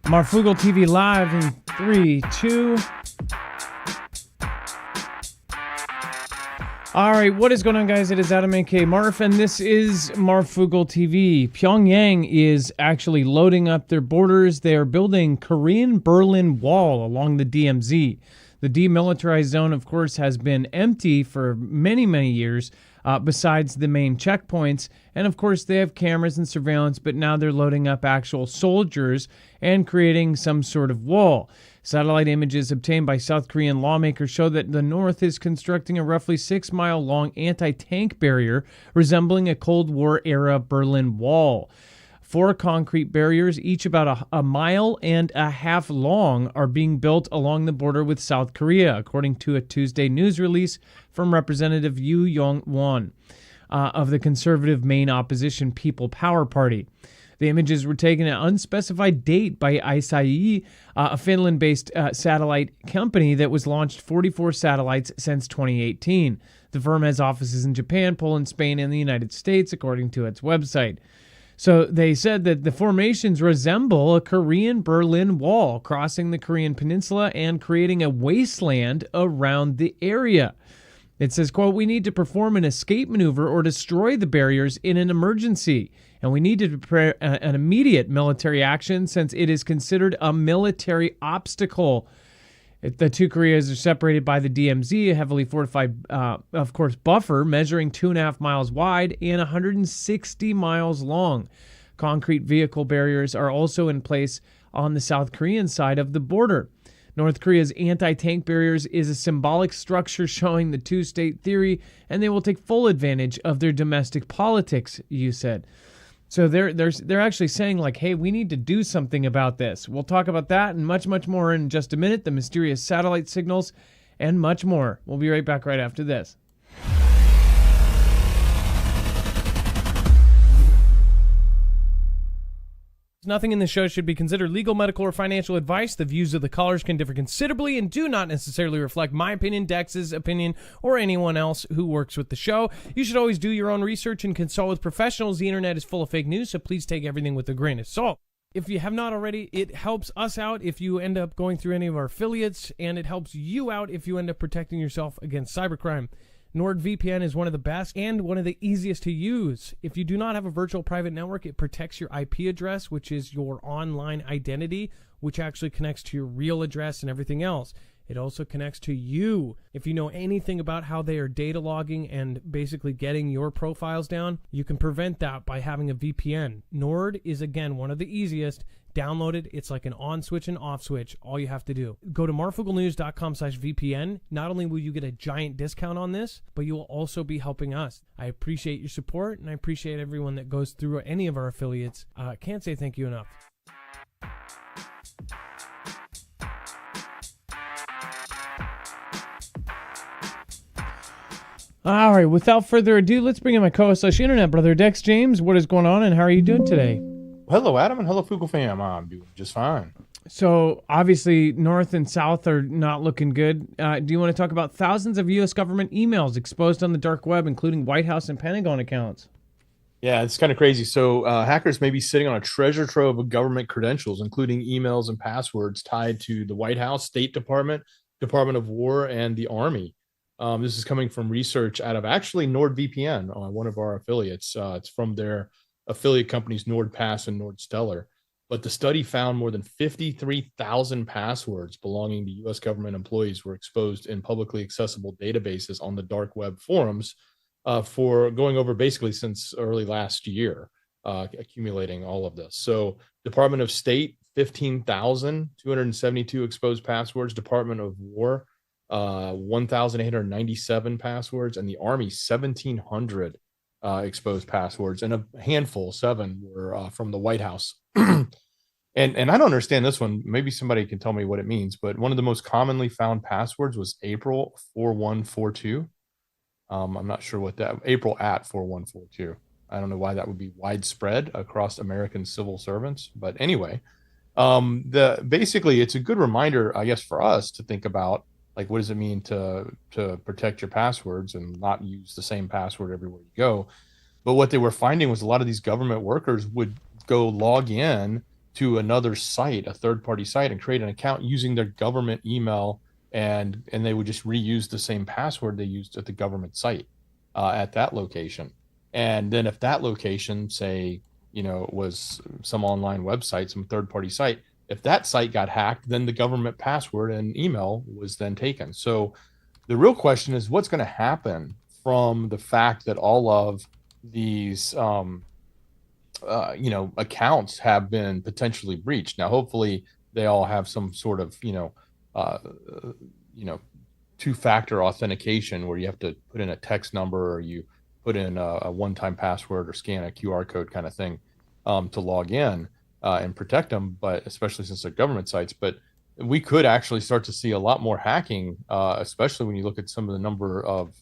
Marfoogle TV live in 3, 2. All right, what is going on, guys? It is Adam aka Marf, and this is Marfoogle TV. Pyongyang is actually loading up their borders. They are building Korean Berlin Wall along the DMZ. The demilitarized zone, of course, has been empty for many, many years, besides the main checkpoints. And of course, they have cameras and surveillance, but now they're loading up actual soldiers and creating some sort of wall. Satellite images obtained by South Korean lawmakers show that the North is constructing a roughly 6-mile-long anti-tank barrier resembling a Cold War-era Berlin Wall. 4 concrete barriers, each about a mile and a half long, are being built along the border with South Korea, according to a Tuesday news release from Representative Yoo Young-won of the conservative main opposition People Power Party. The images were taken at an unspecified date by ISAE, a Finland-based satellite company that was launched 44 satellites since 2018. The firm has offices in Japan, Poland, Spain, and the United States, according to its website. So they said that the formations resemble a Korean Berlin Wall, crossing the Korean peninsula and creating a wasteland around the area. It says, quote, "We need to perform an escape maneuver or destroy the barriers in an emergency. And we need to prepare an immediate military action since it is considered a military obstacle." The two Koreas are separated by the DMZ, a heavily fortified, of course, buffer measuring 2.5 miles wide and 160 miles long. Concrete vehicle barriers are also in place on the South Korean side of the border. North Korea's anti-tank barriers is a symbolic structure showing the two-state theory, and they will take full advantage of their domestic politics, you said. So they're actually saying, like, hey, we need to do something about this. We'll talk about that and much, much more in just a minute, the mysterious satellite signals, and much more. We'll be right back right after this. Nothing in this show should be considered legal, medical, or financial advice. The views of the callers can differ considerably and do not necessarily reflect my opinion, Dex's opinion, or anyone else who works with the show. You should always do your own research and consult with professionals. The internet is full of fake news, so please take everything with a grain of salt. If you have not already, it helps us out if you end up going through any of our affiliates, and it helps you out if you end up protecting yourself against cybercrime. NordVPN is one of the best and one of the easiest to use. If you do not have a virtual private network, it protects your IP address, which is your online identity, which actually connects to your real address and everything else. It also connects to you. If you know anything about how they are data logging and basically getting your profiles down, you can prevent that by having a VPN. Nord is, again, one of the easiest. Download it. It's like an on switch and off switch. All you have to do. Go to marfooglenews.com/VPN. Not only will you get a giant discount on this, but you will also be helping us. I appreciate your support, and I appreciate everyone that goes through any of our affiliates. Can't say thank you enough. All right, without further ado, let's bring in my co-host / internet brother, Dex James. What is going on, and how are you doing today? Hello, Adam, and hello, Foogle fam. I'm doing just fine. So, obviously, North and South are not looking good. Do you want to talk about thousands of U.S. government emails exposed on the dark web, including White House and Pentagon accounts? Yeah, it's kind of crazy. So hackers may be sitting on a treasure trove of government credentials, including emails and passwords tied to the White House, State Department, Department of War, and the Army. This is coming from research out of actually NordVPN, one of our affiliates. It's from their affiliate companies NordPass and NordStellar. But the study found more than 53,000 passwords belonging to U.S. government employees were exposed in publicly accessible databases on the dark web forums for going over basically since early last year, accumulating all of this. So Department of State, 15,272 exposed passwords. Department of War, 1,897 passwords. And the Army, 1,700 exposed passwords, and a handful, 7, were from the White House. and I don't understand this one. Maybe somebody can tell me what it means, but one of the most commonly found passwords was April 4142. I'm not sure what that, April at 4142. I don't know why that would be widespread across American civil servants, but anyway, basically it's a good reminder, I guess, for us to think about, like, what does it mean to protect your passwords and not use the same password everywhere you go. But what they were finding was a lot of these government workers would go log in to another site, a third-party site, and create an account using their government email, and they would just reuse the same password they used at the government site at that location. And then if that location, say, was some online website, some third-party site, if that site got hacked, then the government password and email was then taken. So the real question is what's going to happen from the fact that all of these accounts have been potentially breached. Now, hopefully they all have some sort of, uh, two-factor authentication where you have to put in a text number, or you put in a one-time password or scan a QR code kind of thing to log in and protect them, but especially since they're government sites. But we could actually start to see a lot more hacking, especially when you look at some of the number of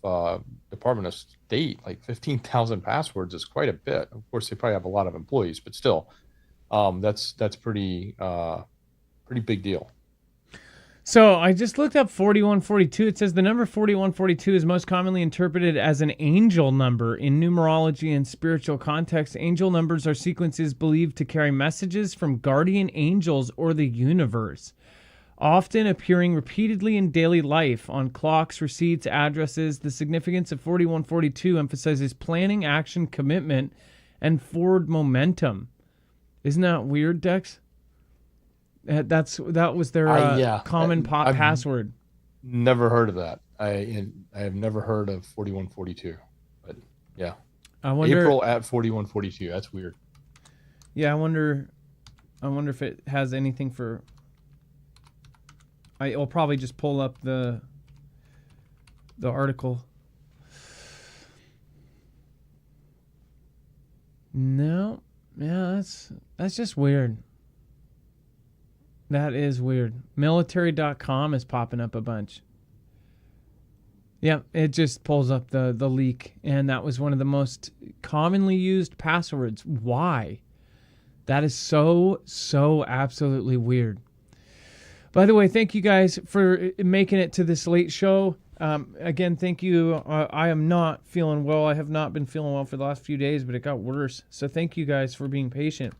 Department of State, like 15,000 passwords is quite a bit. Of course, they probably have a lot of employees, but still, that's pretty big deal. So I just looked up 4142. It says the number 4142 is most commonly interpreted as an angel number in numerology and spiritual context. Angel numbers are sequences believed to carry messages from guardian angels or the universe, often appearing repeatedly in daily life on clocks, receipts, addresses. The significance of 4142 emphasizes planning, action, commitment, and forward momentum. Isn't that weird, Dex? That was their common password. Never heard of that. I have never heard of 4142. But yeah, I wonder, April at 4142. That's weird. Yeah, I wonder if it has anything for. I'll probably just pull up the article. No, yeah, that's just weird. That is weird. Military.com is popping up a bunch. Yeah, it just pulls up the leak, and that was one of the most commonly used passwords. Why? That is so absolutely weird. By the way, thank you guys for making it to this late show. Again, thank you. I am not feeling well. I have not been feeling well for the last few days, but it got worse. So thank you guys for being patient.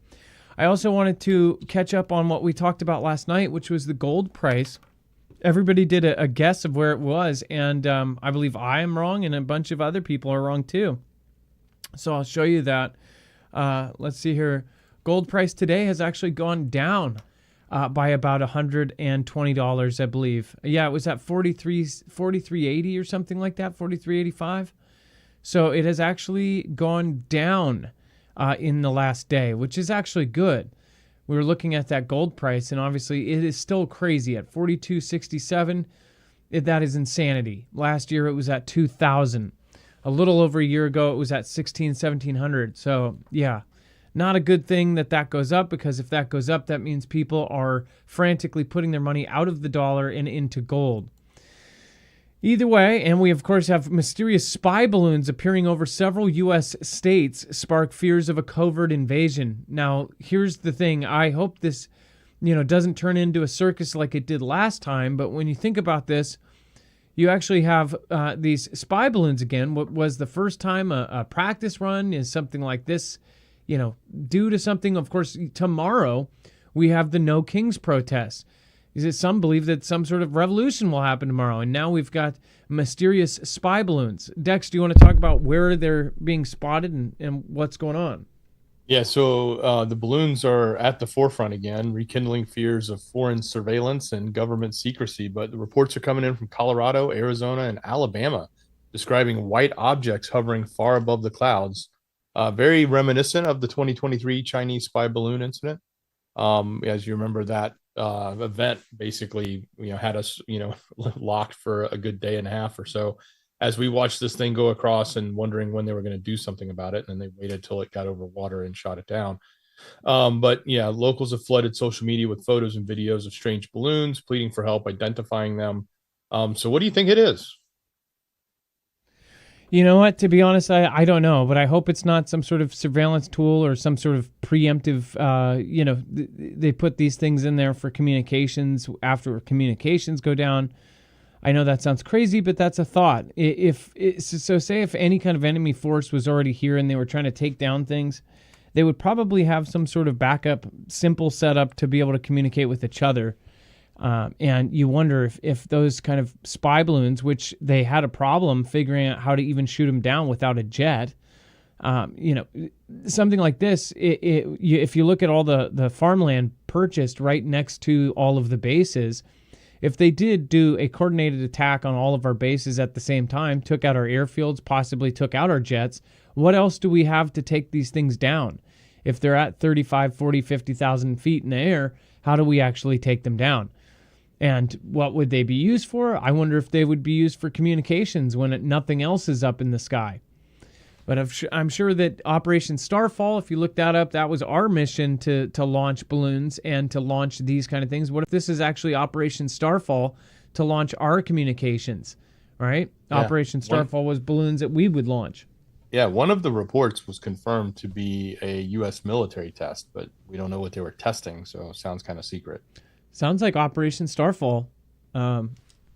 I also wanted to catch up on what we talked about last night, which was the gold price. Everybody did a guess of where it was, and I believe I am wrong, and a bunch of other people are wrong too. So I'll show you that. Let's see here. Gold price today has actually gone down by about $120, I believe. Yeah, it was at 43.80 or something like that, 43.85. So it has actually gone down in the last day, which is actually good. We were looking at that gold price, and obviously it is still crazy at 42.67. That is insanity. Last year it was at 2,000. A little over a year ago it was at 1,700. So yeah, not a good thing that goes up, because if that goes up, that means people are frantically putting their money out of the dollar and into gold. Either way, and we of course have mysterious spy balloons appearing over several U.S. states spark fears of a covert invasion. Now, here's the thing. I hope this, doesn't turn into a circus like it did last time. But when you think about this, you actually have these spy balloons again. What was the first time a practice run is something like this, due to something. Of course, tomorrow we have the No Kings protest. Is it some believe that some sort of revolution will happen tomorrow, and now we've got mysterious spy balloons. Dex, do you want to talk about where they're being spotted and what's going on? Yeah, so the balloons are at the forefront again, rekindling fears of foreign surveillance and government secrecy. But the reports are coming in from Colorado, Arizona, and Alabama, describing white objects hovering far above the clouds, very reminiscent of the 2023 Chinese spy balloon incident. As you remember, that event basically, had us, locked for a good day and a half or so as we watched this thing go across and wondering when they were going to do something about it. And they waited till it got over water and shot it down. But yeah, locals have flooded social media with photos and videos of strange balloons, pleading for help identifying them. So what do you think it is? You know what? To be honest, I don't know, but I hope it's not some sort of surveillance tool or some sort of preemptive, they put these things in there for communications after communications go down. I know that sounds crazy, but that's a thought. Say if any kind of enemy force was already here and they were trying to take down things, they would probably have some sort of backup, simple setup to be able to communicate with each other. And you wonder if those kind of spy balloons, which they had a problem figuring out how to even shoot them down without a jet, something like this, if you look at all the farmland purchased right next to all of the bases, if they did do a coordinated attack on all of our bases at the same time, took out our airfields, possibly took out our jets, what else do we have to take these things down? If they're at 35, 40, 50,000 feet in the air, how do we actually take them down? And what would they be used for? I wonder if they would be used for communications when nothing else is up in the sky. But I'm sure that Operation Starfall, if you look that up, that was our mission to launch balloons and to launch these kind of things. What if this is actually Operation Starfall to launch our communications, right? Yeah. Operation Starfall was balloons that we would launch. Yeah, one of the reports was confirmed to be a U.S. military test, but we don't know what they were testing, so it sounds kind of secret. Sounds like Operation Starfall. But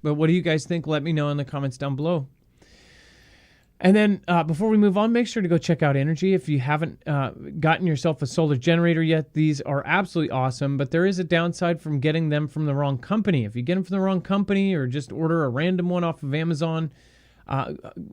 what do you guys think? Let me know in the comments down below. And then before we move on, make sure to go check out Energy. If you haven't gotten yourself a solar generator yet, these are absolutely awesome, but there is a downside from getting them from the wrong company. If you get them from the wrong company or just order a random one off of Amazon,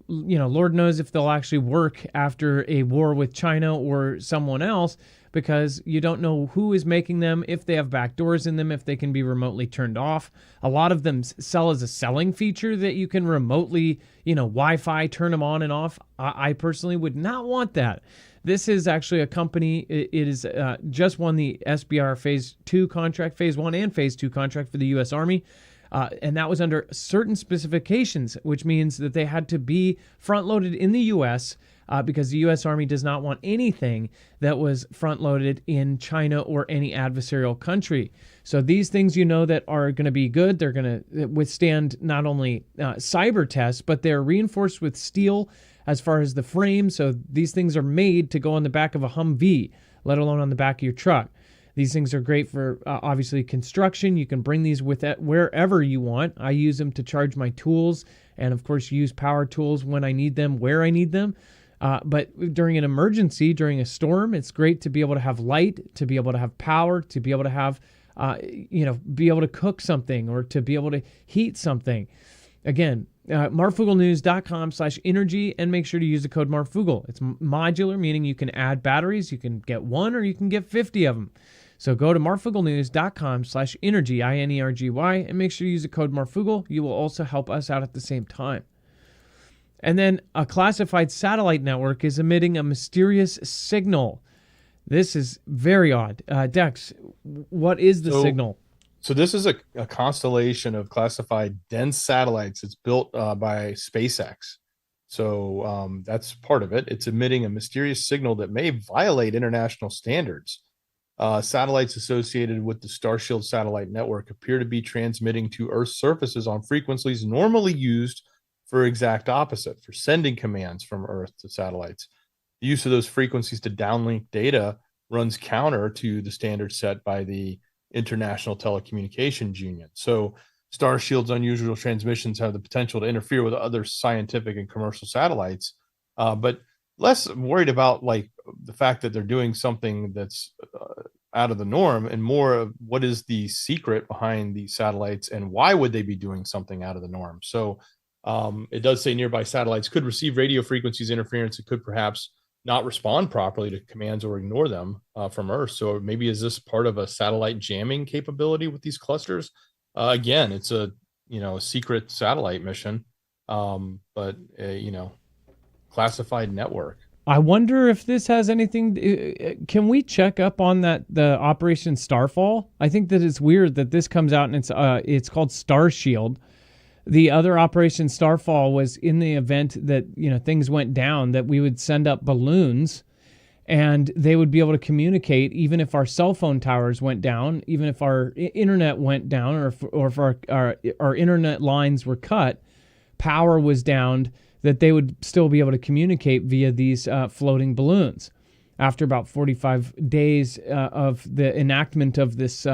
Lord knows if they'll actually work after a war with China or someone else, because you don't know who is making them, if they have backdoors in them, if they can be remotely turned off. A lot of them sell as a selling feature that you can remotely, Wi-Fi turn them on and off. I personally would not want that. This is actually a company, it is just won the SBR Phase 2 contract, Phase 1 and Phase 2 contract for the U.S. Army. And that was under certain specifications, which means that they had to be front-loaded in the U.S., because the U.S. Army does not want anything that was front-loaded in China or any adversarial country. So these things that are going to be good. They're going to withstand not only cyber tests, but they're reinforced with steel as far as the frame. So these things are made to go on the back of a Humvee, let alone on the back of your truck. These things are great for, obviously, construction. You can bring these with it wherever you want. I use them to charge my tools and, of course, use power tools when I need them, where I need them. But during an emergency, during a storm, it's great to be able to have light, to be able to have power, to be able to have, be able to cook something or to be able to heat something. Again, marfooglenews.com/energy, and make sure to use the code Marfoogle. It's modular, meaning you can add batteries. You can get one or you can get 50 of them. So go to marfooglenews.com/energy, INERGY, and make sure you use the code Marfoogle. You will also help us out at the same time. And then a classified satellite network is emitting a mysterious signal. This is very odd. Dex, what is the signal? So this is a constellation of classified dense satellites. It's built by SpaceX. So that's part of it. It's emitting a mysterious signal that may violate international standards. Satellites associated with the Starshield satellite network appear to be transmitting to Earth's surfaces on frequencies normally used for exact opposite, for sending commands from Earth to satellites. The use of those frequencies to downlink data runs counter to the standards set by the International Telecommunications Union. So Starshield's unusual transmissions have the potential to interfere with other scientific and commercial satellites, but less worried about the fact that they're doing something that's out of the norm, and more of what is the secret behind these satellites and why would they be doing something out of the norm. So it does say nearby satellites could receive radio frequencies interference. It could perhaps not respond properly to commands or ignore them from Earth. So maybe is this part of a satellite jamming capability with these clusters? Again, it's a secret satellite mission, but classified network. I wonder if this has anything. Can we check up on the Operation Starfall? I think that it's weird that this comes out and it's called Starshield. The other Operation Starfall was in the event that things went down, that we would send up balloons and they would be able to communicate even if our cell phone towers went down, even if our internet went down, or if our internet lines were cut, power was down, that they would still be able to communicate via these floating balloons. After about 45 days of the enactment of this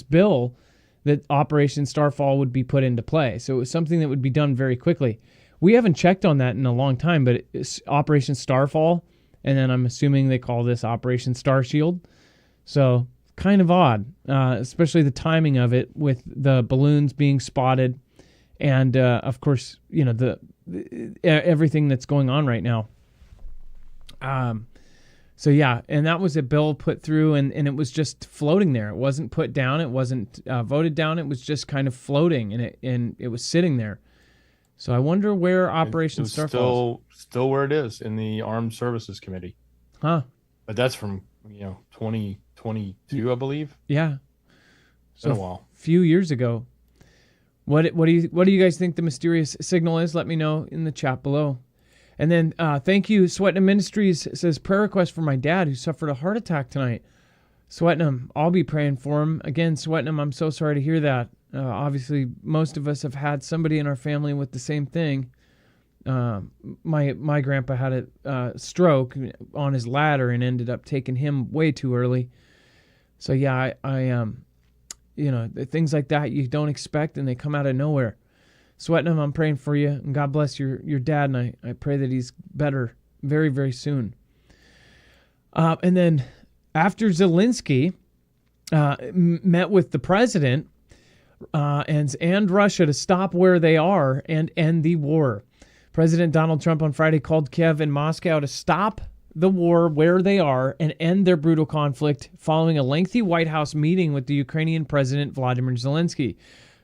bill, that Operation Starfall would be put into play. So it was something that would be done very quickly. We haven't checked on that in a long time, but Operation Starfall And then I'm assuming they call this Operation Star Shield. So kind of odd, especially the timing of it with the balloons being spotted. And, of course, the everything that's going on right now. So, yeah, and that was a bill put through, and it was just floating there. It wasn't put down. It wasn't voted down. It was just kind of floating, and it was sitting there. So I wonder where Operation Star falls. Still where it is in the Armed Services Committee. Huh. But that's from, 2022, I believe. Yeah. So a while. Few years ago. What do you guys think the mysterious signal is? Let me know in the chat below. And then thank you, Sweatnam Ministries says, prayer request for my dad who suffered a heart attack tonight. Sweatnam, I'll be praying for him. Again, Sweatnam, I'm so sorry to hear that. Obviously, most of us have had somebody in our family with the same thing. My grandpa had a stroke on his ladder and ended up taking him way too early. So yeah, I things like that you don't expect and they come out of nowhere. Sweatnam, I'm praying for you, and God bless your dad, and I pray that he's better very, very soon. And then after Zelensky met with the president and Russia to stop where they are and end the war, President Donald Trump on Friday called Kiev and Moscow to stop the war where they are and end their brutal conflict following a lengthy White House meeting with the Ukrainian President Vladimir Zelensky.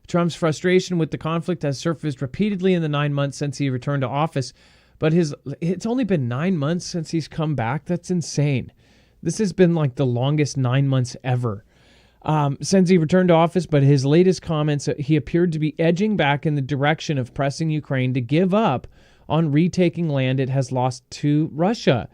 Trump's frustration with the conflict has surfaced repeatedly in the 9 months since he returned to office, but it's only been 9 months since he's come back. That's insane. This has been like the longest 9 months ever since he returned to office, but his latest comments, he appeared to be edging back in the direction of pressing Ukraine to give up on retaking land it has lost to Russia.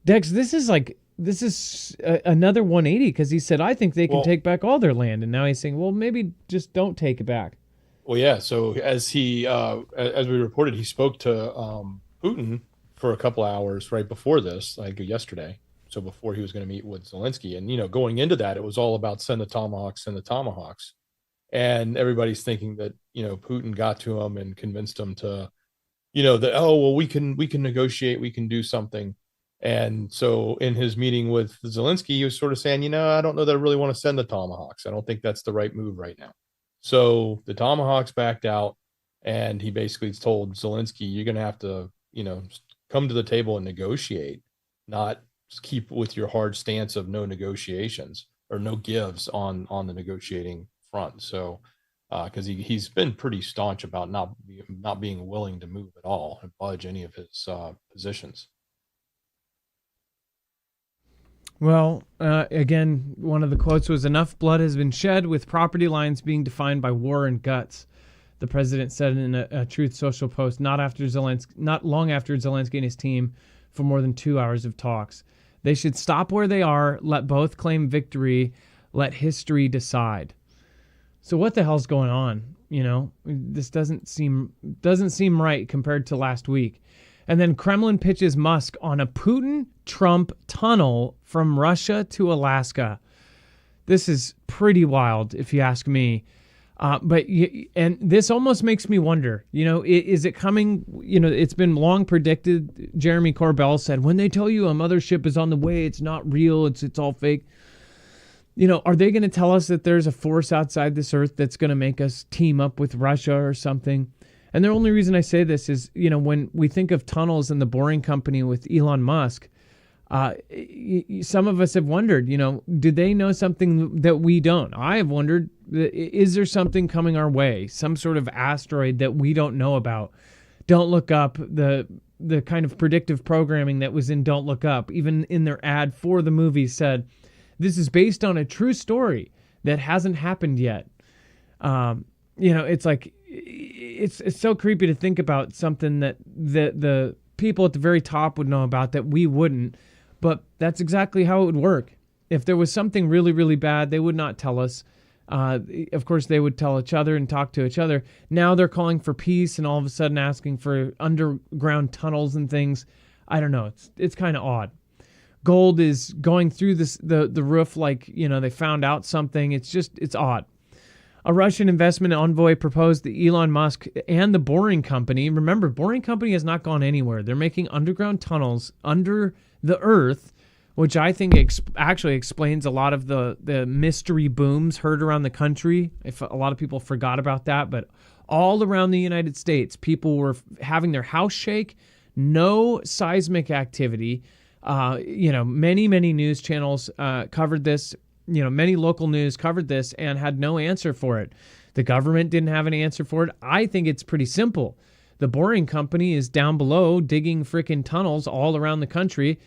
Dex, this is another 180 because he said, I think they can take back all their land. And now he's saying, well, maybe just don't take it back. Well, yeah. So as we reported, he spoke to Putin for a couple hours right before this, like yesterday. So before he was going to meet with Zelensky. And, going into that, it was all about send the tomahawks, send the tomahawks. And everybody's thinking that, Putin got to him and convinced him to, we can negotiate, we can do something. And so in his meeting with Zelensky, he was sort of saying, I don't know that I really want to send the tomahawks. I don't think that's the right move right now. So the tomahawks backed out, and he basically told Zelensky, you're going to have to, come to the table and negotiate, not keep with your hard stance of no negotiations or no gives on the negotiating front. So because he's been pretty staunch about not being willing to move at all and budge any of his positions. Well, again, one of the quotes was, enough blood has been shed with property lines being defined by war and guts. The president said in a Truth Social post, not long after Zelensky and his team for more than 2 hours of talks. They should stop where they are, let both claim victory, let history decide. So what the hell's going on? This doesn't seem right compared to last week. And then Kremlin pitches Musk on a Putin-Trump tunnel from Russia to Alaska. This is pretty wild, if you ask me. And this almost makes me wonder, is it coming? It's been long predicted. Jeremy Corbell said, when they tell you a mothership is on the way, it's not real. It's all fake. Are they going to tell us that there's a force outside this earth that's going to make us team up with Russia or something? And the only reason I say this is, when we think of tunnels and the Boring Company with Elon Musk, some of us have wondered, do they know something that we don't? I have wondered, is there something coming our way, some sort of asteroid that we don't know about? Don't Look Up, the kind of predictive programming that was in Don't Look Up, even in their ad for the movie said, this is based on a true story that hasn't happened yet. It's like, it's so creepy to think about something that the people at the very top would know about that we wouldn't, but that's exactly how it would work. If there was something really, really bad, they would not tell us. Of course, they would tell each other and talk to each other. Now they're calling for peace and all of a sudden asking for underground tunnels and things. I don't know. It's kind of odd. Gold is going through the roof like, they found out something. It's odd. A Russian investment envoy proposed that Elon Musk and the Boring Company, remember, Boring Company has not gone anywhere. They're making underground tunnels under the earth, which I think actually explains a lot of the mystery booms heard around the country. If a lot of people forgot about that, but all around the United States, people were having their house shake, no seismic activity. Many news channels covered this. Many local news covered this and had no answer for it. The government didn't have an answer for it. I think it's pretty simple. The Boring Company is down below digging frickin' tunnels all around the country,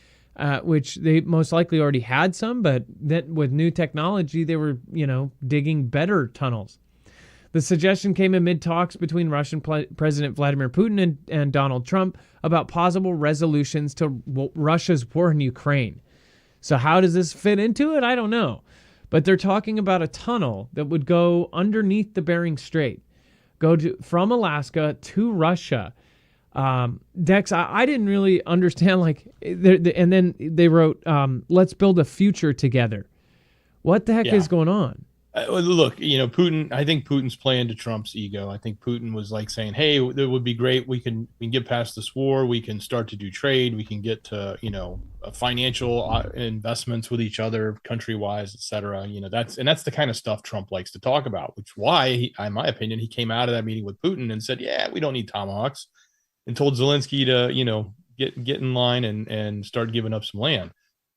which they most likely already had some, but that with new technology, they were, digging better tunnels. The suggestion came amid talks between Russian President Vladimir Putin and Donald Trump about possible resolutions to Russia's war in Ukraine. So how does this fit into it? I don't know. But they're talking about a tunnel that would go underneath the Bering Strait, from Alaska to Russia. Dex, I didn't really understand, and then they wrote, let's build a future together. What the heck is going on? Look, Putin, I think Putin's playing to Trump's ego. I think Putin was like saying, hey, it would be great. We can get past this war. We can start to do trade. We can get to, financial investments with each other, country-wise, et cetera. That's the kind of stuff Trump likes to talk about, which why, in my opinion, he came out of that meeting with Putin and said, yeah, we don't need Tomahawks, and told Zelensky to, get in line and start giving up some land.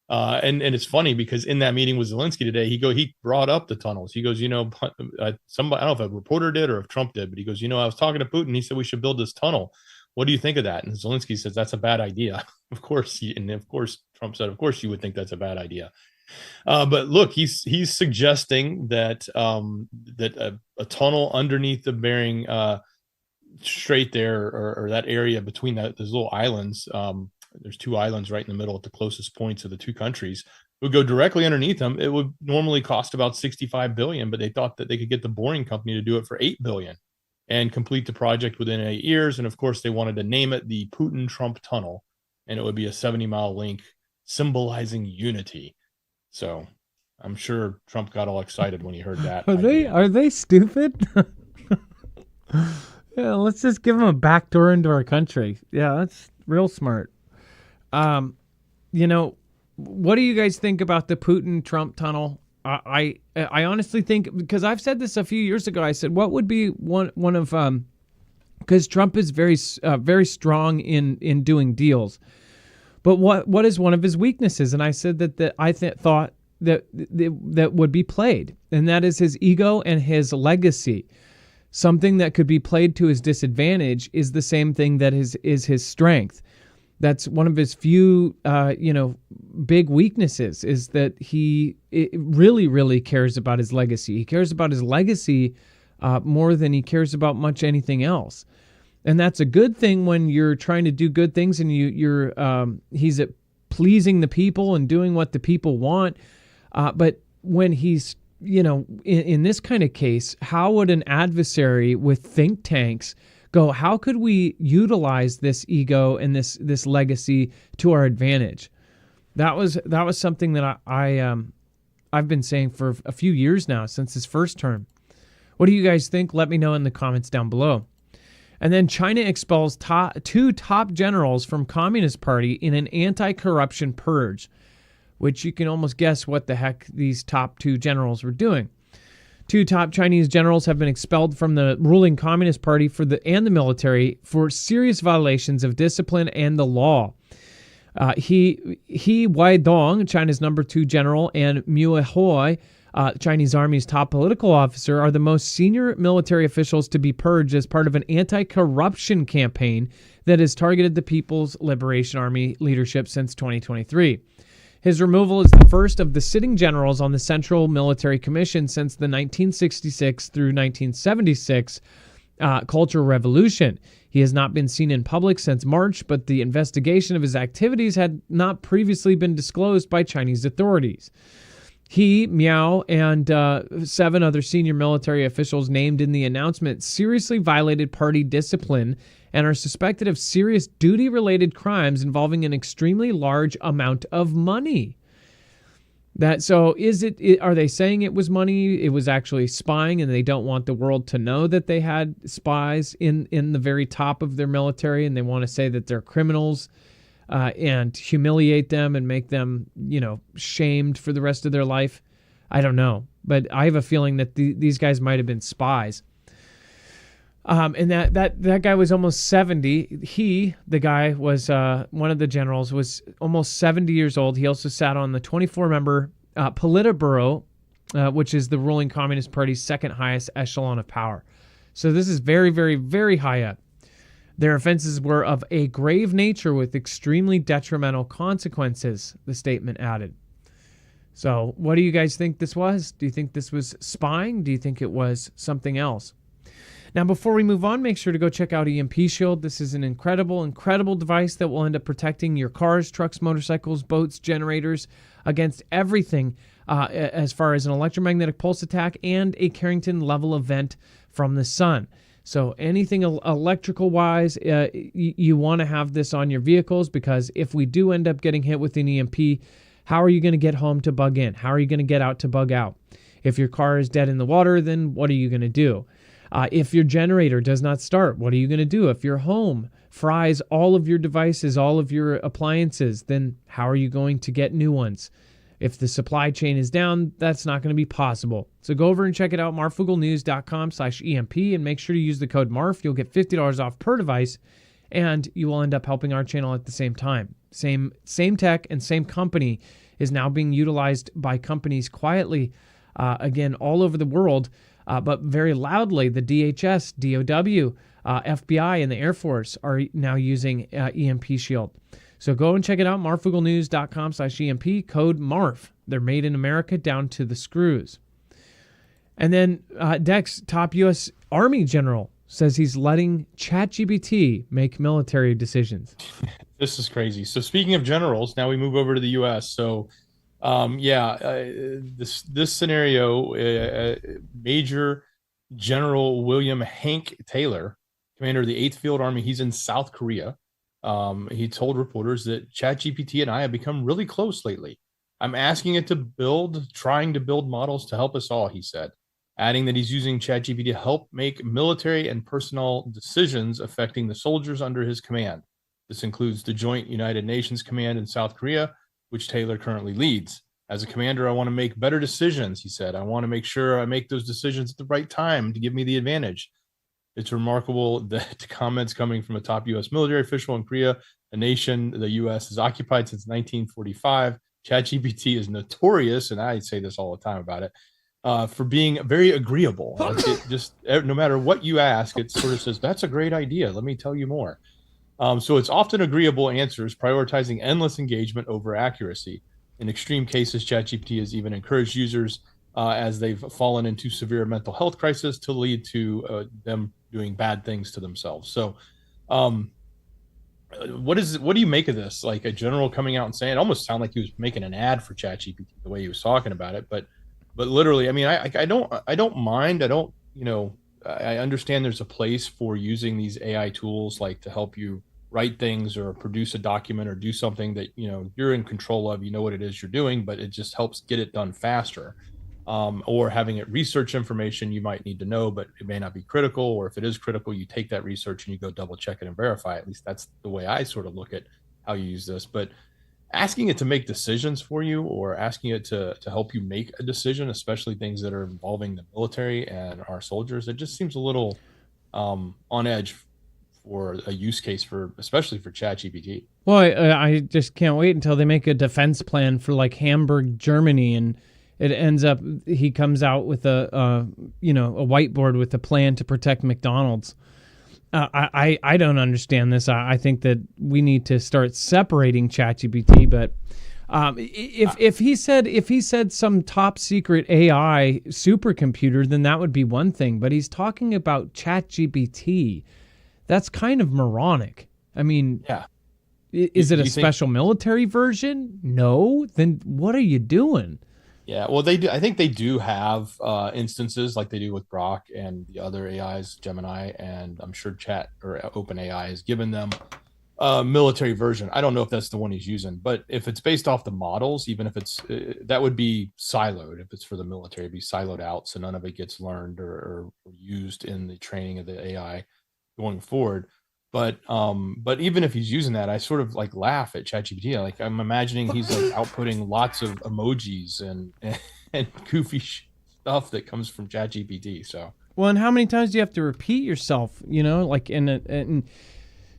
And it's funny because in that meeting with Zelensky today, he brought up the tunnels. He goes, somebody, I don't know if a reporter did or if Trump did, but he goes, I was talking to Putin. He said we should build this tunnel. What do you think of that? And Zelensky says that's a bad idea. Of course, Trump said, of course you would think that's a bad idea. But look, he's suggesting that that a tunnel underneath the Bering Strait there, or that area between those little islands. There's two islands right in the middle at the closest points of the two countries. It would go directly underneath them. It would normally cost about $65 billion, but they thought that they could get the Boring Company to do it for $8 billion and complete the project within 8 years. And of course, they wanted to name it the Putin-Trump Tunnel, and it would be a 70-mile link symbolizing unity. So I'm sure Trump got all excited when he heard that. Are they stupid? Yeah, let's just give them a backdoor into our country. Yeah, that's real smart. What do you guys think about the Putin-Trump tunnel? I honestly think, because I've said this a few years ago, I said, what would be one of, because Trump is very strong in doing deals, but what is one of his weaknesses? And I said that I thought that would be played, and that is his ego and his legacy. Something that could be played to his disadvantage is the same thing that is his strength. That's one of his few, big weaknesses, is that he really, really cares about his legacy. He cares about his legacy more than he cares about much anything else. And that's a good thing when you're trying to do good things and he's at pleasing the people and doing what the people want. But when he's, in this kind of case, how would an adversary with think tanks go, how could we utilize this ego and this legacy to our advantage? That was something that I've been saying for a few years now, since his first term. What do you guys think? Let me know in the comments down below. And then China expels two top generals from Communist Party in an anti-corruption purge, which you can almost guess what the heck these top two generals were doing. Two top Chinese generals have been expelled from the ruling Communist Party and the military for serious violations of discipline and the law. He Weidong, China's number 2 general, and Mu Hoi, Chinese Army's top political officer, are the most senior military officials to be purged as part of an anti-corruption campaign that has targeted the People's Liberation Army leadership since 2023. His removal is the first of the sitting generals on the Central Military Commission since the 1966 through 1976 Cultural Revolution. He has not been seen in public since March, but the investigation of his activities had not previously been disclosed by Chinese authorities. He, Miao, and 7 other senior military officials named in the announcement seriously violated party discipline and are suspected of serious duty-related crimes involving an extremely large amount of money. That so is it? Are they saying it was money? It was actually spying, and they don't want the world to know that they had spies in the very top of their military, and they want to say that they're criminals and humiliate them and make them, shamed for the rest of their life. I don't know, but I have a feeling that these guys might have been spies. And that guy was almost 70. The guy was one of the generals, was almost 70 years old. He also sat on the 24-member Politburo, which is the ruling Communist Party's second highest echelon of power. So this is very, very, very high up. Their offenses were of a grave nature with extremely detrimental consequences, the statement added. So what do you guys think this was? Do you think this was spying? Do you think it was something else? Now, before we move on, make sure to go check out EMP Shield. This is an incredible, incredible device that will end up protecting your cars, trucks, motorcycles, boats, generators against everything as far as an electromagnetic pulse attack and a Carrington level event from the sun. So anything electrical-wise, you want to have this on your vehicles, because if we do end up getting hit with an EMP, how are you going to get home to bug in? How are you going to get out to bug out? If your car is dead in the water, then what are you going to do? If your generator does not start, what are you going to do? If your home fries all of your devices, all of your appliances, then how are you going to get new ones? If the supply chain is down, that's not going to be possible. So go over and check it out, marfooglenews.com/EMP, and make sure to use the code MARF. You'll get $50 off per device, and you will end up helping our channel at the same time. Same tech and same company is now being utilized by companies quietly, again, all over the world. But very loudly, the DHS, DOW, FBI, and the Air Force are now using EMP Shield. So go and check it out, marfooglenews.com/EMP, code MARF. They're made in America down to the screws. And then Dex, top U.S. Army general, says he's letting ChatGPT make military decisions. This is crazy. So speaking of generals, now we move over to the U.S. So this scenario, Major General William Hank Taylor, commander of the 8th Field Army, he's in South Korea. He told reporters that ChatGPT and I have become really close lately. I'm asking it to trying to build models to help us all, he said, adding that he's using ChatGPT to help make military and personnel decisions affecting the soldiers under his command. This includes the Joint United Nations Command in South Korea, which Taylor currently leads. As a commander, I want to make better decisions, he said. I want to make sure I make those decisions at the right time to give me the advantage. It's remarkable that comments coming from a top U.S. military official in Korea, a nation the U.S. has occupied since 1945. ChatGPT is notorious, and I say this all the time about it, for being very agreeable. It just, no matter what you ask, it sort of says, that's a great idea. Let me tell you more. So it's often agreeable answers, prioritizing endless engagement over accuracy. In extreme cases, ChatGPT has even encouraged users as they've fallen into severe mental health crisis to lead to them doing bad things to themselves. So what do you make of this? Like a general coming out and saying, it almost sounded like he was making an ad for ChatGPT the way he was talking about it. But literally, I mean, I don't mind. I understand there's a place for using these AI tools, like to help you write things or produce a document or do something that, you're in control of, what it is you're doing, but it just helps get it done faster. Or having it research information you might need to know, but it may not be critical. Or if it is critical, you take that research and you go double check it and verify. At least that's the way I sort of look at how you use this. But asking it to make decisions for you, or asking it to help you make a decision, especially things that are involving the military and our soldiers, it just seems a little on edge for a use case especially for ChatGPT. Well, I just can't wait until they make a defense plan for like Hamburg, Germany, and it ends up he comes out with a whiteboard with a plan to protect McDonald's. I don't understand this. I think that we need to start separating ChatGPT. But if he said some top secret AI supercomputer, then that would be one thing. But he's talking about ChatGPT. That's kind of moronic. I mean, yeah. Is it a special military version? No. Then what are you doing? Yeah, well, they do. I think they do have instances like they do with Grok and the other AIs, Gemini, and I'm sure Chat or OpenAI has given them Military version. I don't know if that's the one he's using, but if it's based off the models, even if it's that would be siloed. If it's for the military, it'd be siloed out, so none of it gets learned or used in the training of the AI going forward. But even if he's using that, I sort of like laugh at ChatGPT. Like I'm imagining he's like outputting lots of emojis and goofy stuff that comes from ChatGPT. So Well, and how many times do you have to repeat yourself? You know, like and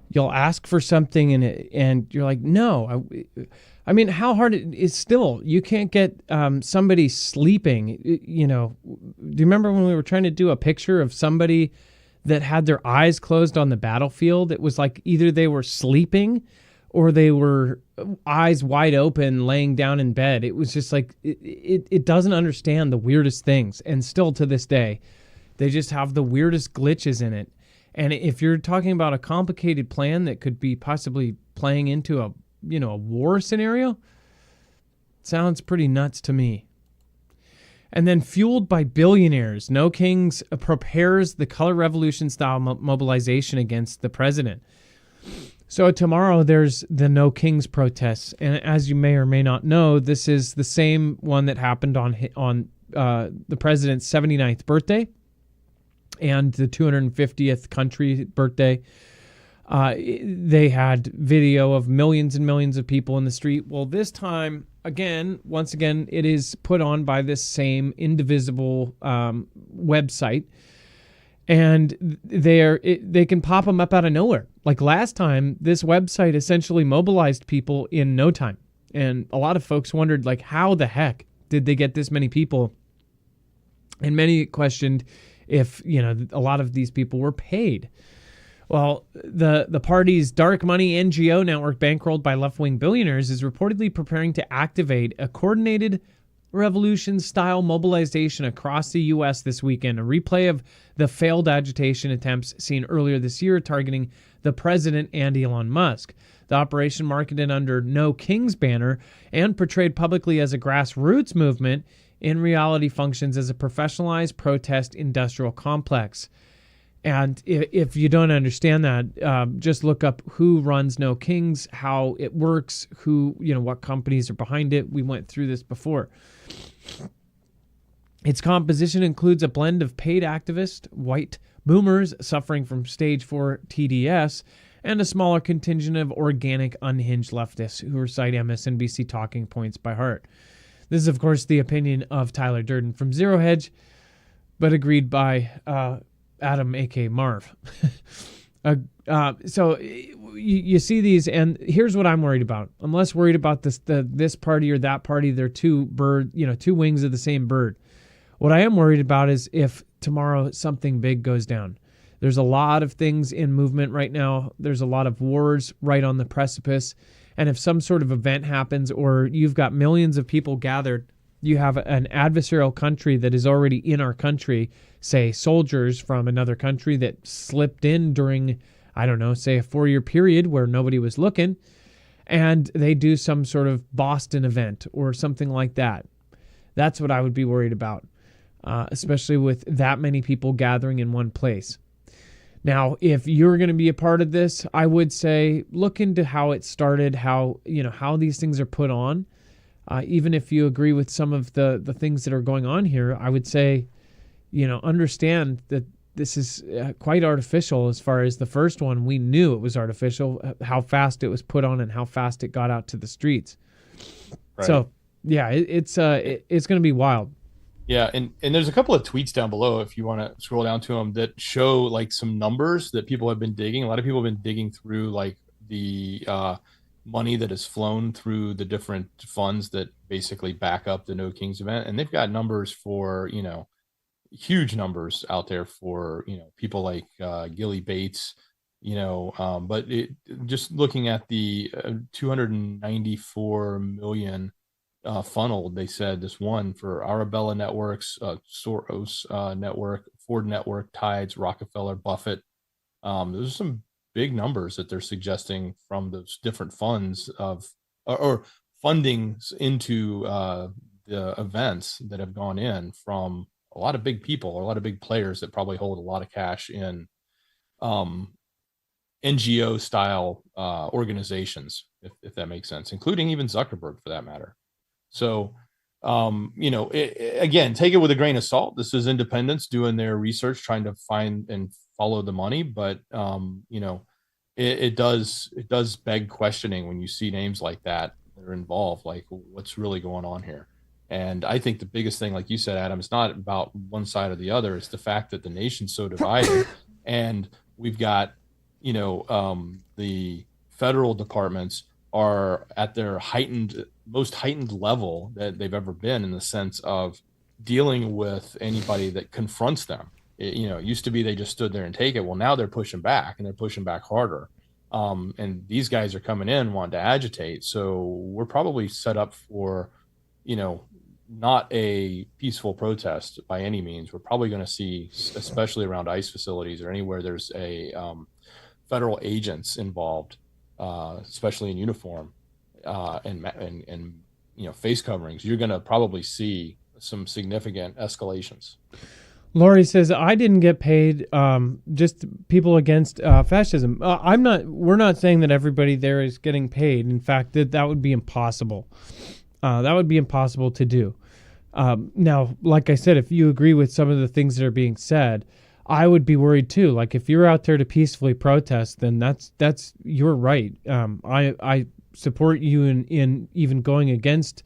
you'll ask for something and you're like, no. I mean, how hard it is still. You can't get somebody sleeping. You know, do you remember when we were trying to do a picture of somebody that had their eyes closed on the battlefield? It was like either they were sleeping or they were eyes wide open laying down in bed. It was just like it doesn't understand the weirdest things. And still to this day, they just have the weirdest glitches in it. And if you're talking about a complicated plan that could be possibly playing into a war scenario, sounds pretty nuts to me. And then fueled by billionaires, No Kings prepares the color revolution style mobilization against the president. So tomorrow there's the No Kings protests, and as you may or may not know, this is the same one that happened on the president's 79th birthday and the 250th country birthday. They had video of millions and millions of people in the street. Well, this time, once again, it is put on by this same indivisible website. And they can pop them up out of nowhere. Like last time, this website essentially mobilized people in no time. And a lot of folks wondered, like, how the heck did they get this many people? And many questioned if, a lot of these people were paid. Well, the party's dark money NGO network, bankrolled by left-wing billionaires, is reportedly preparing to activate a coordinated revolution-style mobilization across the U.S. this weekend, a replay of the failed agitation attempts seen earlier this year targeting the president and Elon Musk. The operation, marketed under No Kings banner and portrayed publicly as a grassroots movement, in reality functions as a professionalized protest industrial complex. And if you don't understand that, just look up who runs No Kings, how it works, what companies are behind it. We went through this before. Its composition includes a blend of paid activists, white boomers suffering from stage 4 TDS, and a smaller contingent of organic, unhinged leftists who recite MSNBC talking points by heart. This is, of course, the opinion of Tyler Durden from Zero Hedge, but agreed by Adam, a.k.a. Marv. So you see these, and here's what I'm worried about. I'm less worried about this party or that party. They're two wings of the same bird. What I am worried about is if tomorrow something big goes down. There's a lot of things in movement right now. There's a lot of wars right on the precipice. And if some sort of event happens or you've got millions of people gathered, you have an adversarial country that is already in our country, say soldiers from another country that slipped in during, I don't know, say a 4-year period where nobody was looking, and they do some sort of Boston event or something like that. That's what I would be worried about, especially with that many people gathering in one place. Now, if you're going to be a part of this, I would say look into how it started, how these things are put on. Even if you agree with some of the things that are going on here, I would say, understand that this is quite artificial. As far as the first one, we knew it was artificial, how fast it was put on and how fast it got out to the streets. Right. So, yeah, it's going to be wild. Yeah, and there's a couple of tweets down below if you want to scroll down to them that show like some numbers that people have been digging. A lot of people have been digging through like the money that has flown through the different funds that basically back up the No Kings event, and they've got numbers for huge numbers out there for people like Gilly Bates, but just looking at the 294 million. Funneled, they said this one for Arabella Networks, Soros Network, Ford Network, Tides, Rockefeller, Buffett. Those are some big numbers that they're suggesting from those different funds or fundings into the events that have gone in from a lot of big people, or a lot of big players that probably hold a lot of cash in NGO style organizations, if that makes sense, including even Zuckerberg for that matter. So, again, take it with a grain of salt. This is independents doing their research, trying to find and follow the money. But, it does beg questioning when you see names like that are involved, like what's really going on here. And I think the biggest thing, like you said, Adam, it's not about one side or the other. It's the fact that the nation's so divided, and we've got, the federal departments are at their most heightened level that they've ever been, in the sense of dealing with anybody that confronts them. It used to be they just stood there and take it. Well, now they're pushing back, and they're pushing back harder. And these guys are coming in wanting to agitate. So we're probably set up for, not a peaceful protest by any means. We're probably going to see, especially around ICE facilities or anywhere there's a federal agents involved, especially in uniform, and face coverings. You're going to probably see some significant escalations. Lori says, I didn't get paid, just people against fascism. We're not saying that everybody there is getting paid. In fact, that would be impossible. That would be impossible to do. Now, like I said, if you agree with some of the things that are being said, I would be worried too. Like, if you're out there to peacefully protest, then that's you're right. I support you in even going against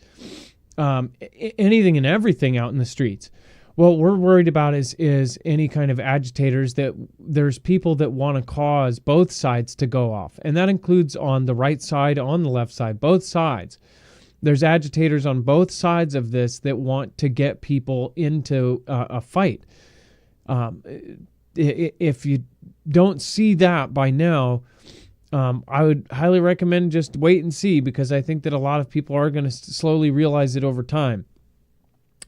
anything and everything out in the streets. What we're worried about is any kind of agitators, that there's people that want to cause both sides to go off. And that includes on the right side, on the left side, both sides. There's agitators on both sides of this that want to get people into a fight. If you don't see that by now, I would highly recommend just wait and see, because I think that a lot of people are going to slowly realize it over time.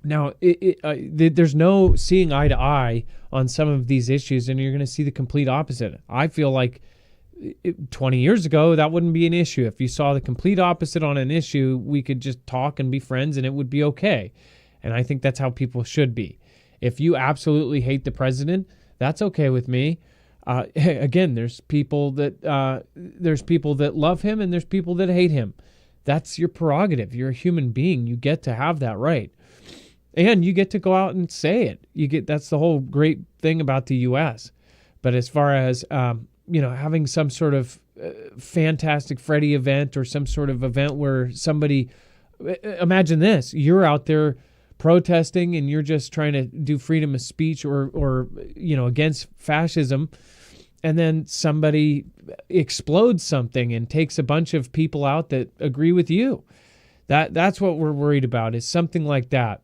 Now, there's no seeing eye to eye on some of these issues, and you're going to see the complete opposite. I feel like 20 years ago, that wouldn't be an issue. If you saw the complete opposite on an issue, we could just talk and be friends, and it would be okay. And I think that's how people should be. If you absolutely hate the president, that's okay with me. Again, there's people that love him, and there's people that hate him. That's your prerogative. You're a human being. You get to have that right. And you get to go out and say it. That's the whole great thing about the U.S. But as far as having some sort of Fantastic Freddy event, or some sort of event where somebody, imagine this, you're out there protesting and you're just trying to do freedom of speech or against fascism, and then somebody explodes something and takes a bunch of people out that agree with you. That's what we're worried about, is something like that.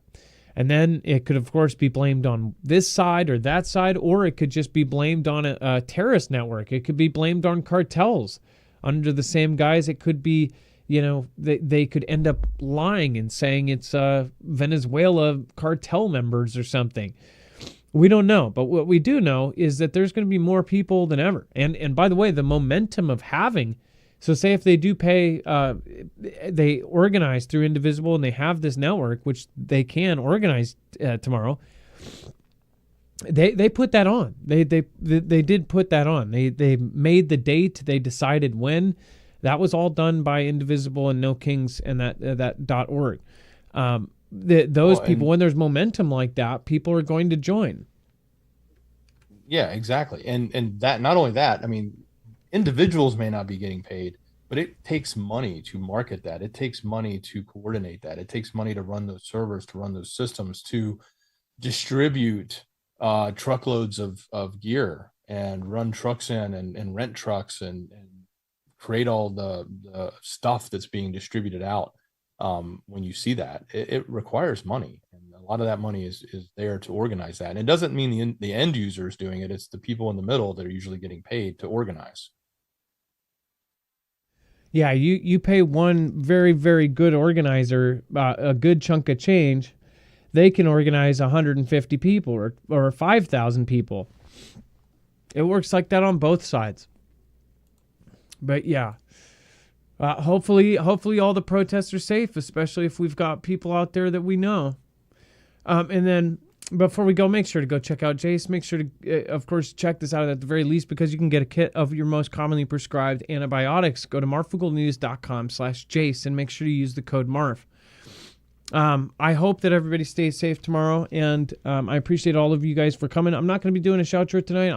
And then it could, of course, be blamed on this side or that side, or it could just be blamed on a terrorist network. It could be blamed on cartels under the same guise. It could be, they could end up lying and saying it's Venezuela cartel members or something. We don't know. But what we do know is that there's going to be more people than ever. And by the way, the momentum of having... So say if they do pay, they organize through Indivisible, and they have this network, which they can organize tomorrow. They put that on. They did put that on. They made the date. They decided when. That was all done by Indivisible and No Kings and that .org. Those people, when there's momentum like that, people are going to join. Yeah, exactly. And that, not only that, I mean, individuals may not be getting paid, but it takes money to market that. It takes money to coordinate that. It takes money to run those servers, to run those systems, to distribute truckloads of gear and run trucks in and rent trucks and create all the stuff that's being distributed out. When you see that, it requires money. And a lot of that money is there to organize that. And it doesn't mean the end user is doing it. It's the people in the middle that are usually getting paid to organize. Yeah, you pay one very, very good organizer a good chunk of change, they can organize 150 people or 5,000 people. It works like that on both sides. But yeah, hopefully all the protests are safe, especially if we've got people out there that we know. And then Before we go, make sure to go check out Jace. Make sure to, of course, check this out at the very least because you can get a kit of your most commonly prescribed antibiotics. Go to marfooglenews.com/Jace and make sure you use the code MARF. I hope that everybody stays safe tomorrow, and I appreciate all of you guys for coming. I'm not going to be doing a shout out tonight.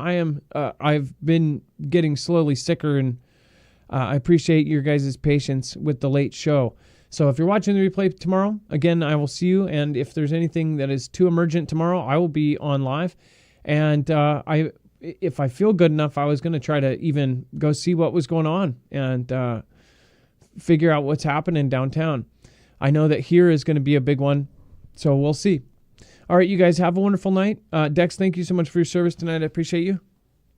I've been getting slowly sicker, and I appreciate your guys' patience with the late show. So if you're watching the replay tomorrow, again, I will see you. And if there's anything that is too emergent tomorrow, I will be on live. And if I feel good enough, I was going to try to even go see what was going on and figure out what's happening downtown. I know that here is going to be a big one, so we'll see. All right, you guys have a wonderful night. Dex, thank you so much for your service tonight. I appreciate you.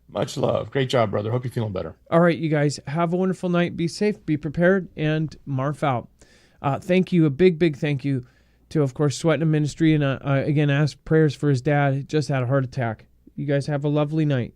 Much love. Great job, brother. Hope you're feeling better. All right, you guys have a wonderful night. Be safe, be prepared, and Marf out. Thank you, a big, big thank you to, of course, Sweating Ministry. And again, ask prayers for his dad. He just had a heart attack. You guys have a lovely night.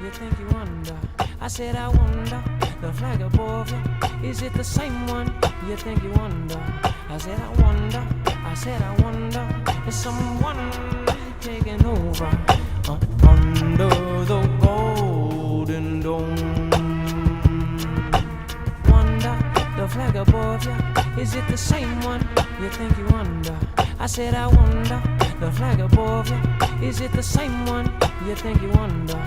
You think you wonder, I said I wonder, the flag above you, is it the same one? You think you wonder, I said I wonder, is someone taking over under the golden dome? Wonder, the flag above you, is it the same one? You think you wonder, I said I wonder, the flag above you, is it the same one? You think you wonder.